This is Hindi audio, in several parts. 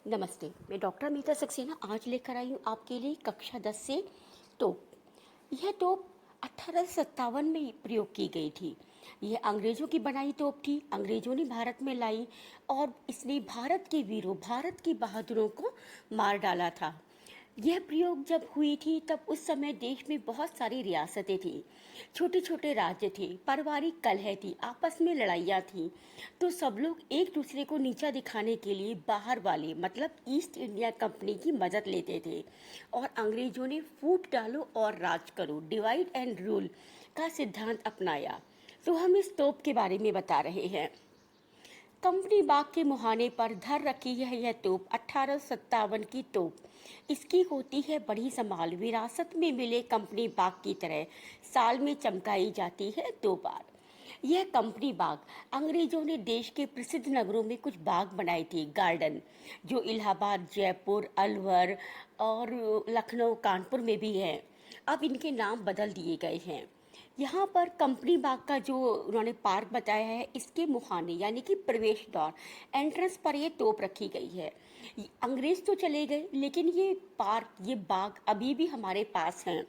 नमस्ते, मैं डॉक्टर मीता सक्सेना आज लेकर आई हूँ आपके लिए कक्षा 10 से तोप। यह तोप 1857 में प्रयोग की गई थी। यह अंग्रेजों की बनाई तोप थी। अंग्रेजों ने भारत में लाई और इसने भारत के वीरों, भारत की बहादुरों को मार डाला था। यह प्रयोग जब हुई थी तब उस समय देश में बहुत सारी रियासतें थी, छोटे छोटे राज्य थे, पारिवारिक कलह थी, आपस में लड़ाइयाँ थी। तो सब लोग एक दूसरे को नीचा दिखाने के लिए बाहर वाले मतलब ईस्ट इंडिया कंपनी की मदद लेते थे और अंग्रेजों ने फूट डालो और राज करो, डिवाइड एंड रूल का सिद्धांत अपनाया। तो हम इस तोप के बारे में बता रहे हैं। कंपनी बाग के मुहाने पर धर रखी है यह तोप 1857 की तोप। इसकी होती है बड़ी संभाल, विरासत में मिले कंपनी बाग की तरह साल में चमकाई जाती है 2 बार। यह कंपनी बाग अंग्रेजों ने देश के प्रसिद्ध नगरों में कुछ बाग बनाए थे, गार्डन, जो इलाहाबाद, जयपुर, अलवर और लखनऊ, कानपुर में भी हैं। अब इनके नाम बदल दिए गए हैं। यहाँ पर कंपनी बाग का जो उन्होंने पार्क बताया है, इसके मुहाने यानी कि प्रवेश द्वार, एंट्रेंस पर ये तोप रखी गई है। अंग्रेज तो चले गए लेकिन ये पार्क, ये बाग अभी भी हमारे पास हैं।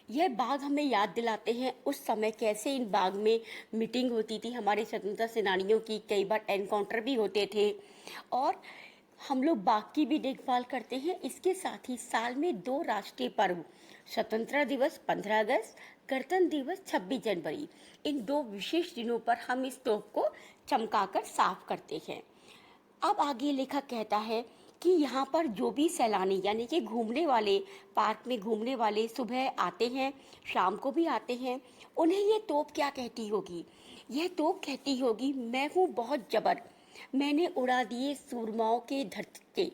यह बाग हमें याद दिलाते हैं उस समय कैसे इन बाग में मीटिंग होती थी, हमारे स्वतंत्रता सेनानियों की कई बार एनकाउंटर भी होते थे और हम लोग बाग की भी देखभाल करते हैं। इसके साथ ही साल में 2 राष्ट्रीय पर्व, स्वतंत्रता दिवस 15 अगस्त, गणतंत्र दिवस 26 जनवरी, इन 2 विशेष दिनों पर हम इस तोप को चमकाकर साफ करते हैं। अब आगे लेखक कहता है कि यहाँ पर जो भी सैलानी यानी कि घूमने वाले, पार्क में घूमने वाले सुबह आते हैं, शाम को भी आते हैं, उन्हें ये तोप क्या कहती होगी? यह तोप कहती होगी, मैं हूँ बहुत जबर, मैंने उड़ा दिए सूरमाओं के धड़के।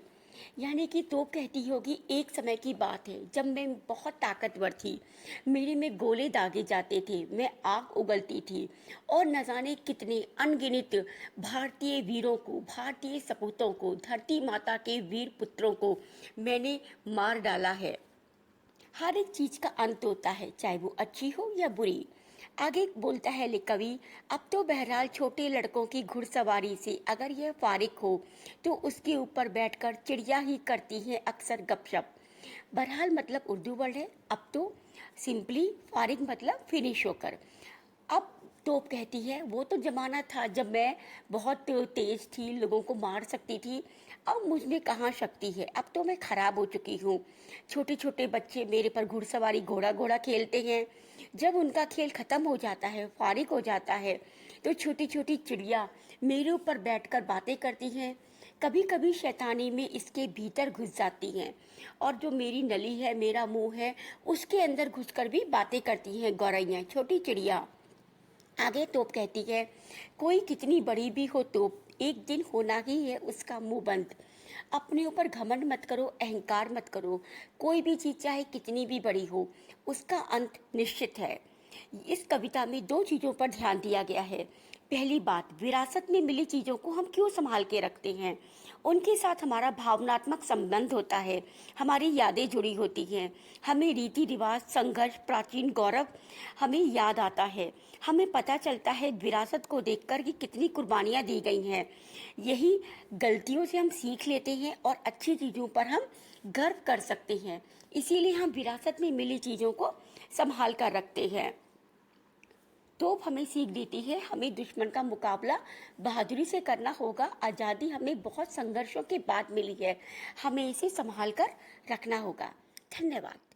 यानी कि तोप कहती होगी एक समय की बात है जब मैं बहुत ताकतवर थी, मेरे में गोले दागे जाते थे, मैं आग उगलती थी और न जाने कितने अनगिनत भारतीय वीरों को, भारतीय सपूतों को, धरती माता के वीर पुत्रों को मैंने मार डाला है। हर एक चीज का अंत होता है, चाहे वो अच्छी हो या बुरी। आगे बोलता है कवि, अब तो बहरहाल छोटे लड़कों की घुड़सवारी से अगर यह फारिग हो तो उसके ऊपर बैठकर चिड़िया ही करती है अक्सर गपशप। बहरहाल मतलब उर्दू वर्ड है, अब तो सिंपली फारिग मतलब फिनिश होकर। अब तोप कहती है वो तो जमाना था जब मैं बहुत तेज थी, लोगों को मार सकती थी, अब मुझ में कहाँ शक्ति है, अब तो मैं खराब हो चुकी हूँ। छोटे छोटे बच्चे मेरे पर घुड़सवारी, घोड़ा घोड़ा खेलते हैं, जब उनका खेल खत्म हो जाता है, फारिग हो जाता है, तो छोटी छोटी चिड़िया मेरे ऊपर बैठकर बातें करती हैं। कभी कभी शैतानी में इसके भीतर घुस जाती हैं और जो मेरी नली है, मेरा मुंह है, उसके अंदर घुसकर भी बातें करती हैं गौरैया, छोटी चिड़िया। आगे तोप कहती है, कोई कितनी बड़ी भी हो तोप, एक दिन होना ही है उसका मुंह बंद। अपने ऊपर घमंड मत करो, अहंकार मत करो, कोई भी चीज चाहे कितनी भी बड़ी हो, उसका अंत निश्चित है। इस कविता में 2 चीजों पर ध्यान दिया गया है। पहली बात, विरासत में मिली चीजों को हम क्यों संभाल के रखते हैं, उनके साथ हमारा भावनात्मक संबंध होता है, हमारी यादें जुड़ी होती हैं, हमें रीति रिवाज, संघर्ष, प्राचीन गौरव हमें याद आता है, हमें पता चलता है विरासत को देखकर कि कितनी कुर्बानियां दी गई हैं। यही गलतियों से हम सीख लेते हैं और अच्छी चीज़ों पर हम गर्व कर सकते हैं। इसीलिए हम विरासत में मिली चीज़ों को संभाल कर रखते हैं। तोप हमें सीख देती है, हमें दुश्मन का मुकाबला बहादुरी से करना होगा। आज़ादी हमें बहुत संघर्षों के बाद मिली है, हमें इसे संभाल कर रखना होगा। धन्यवाद।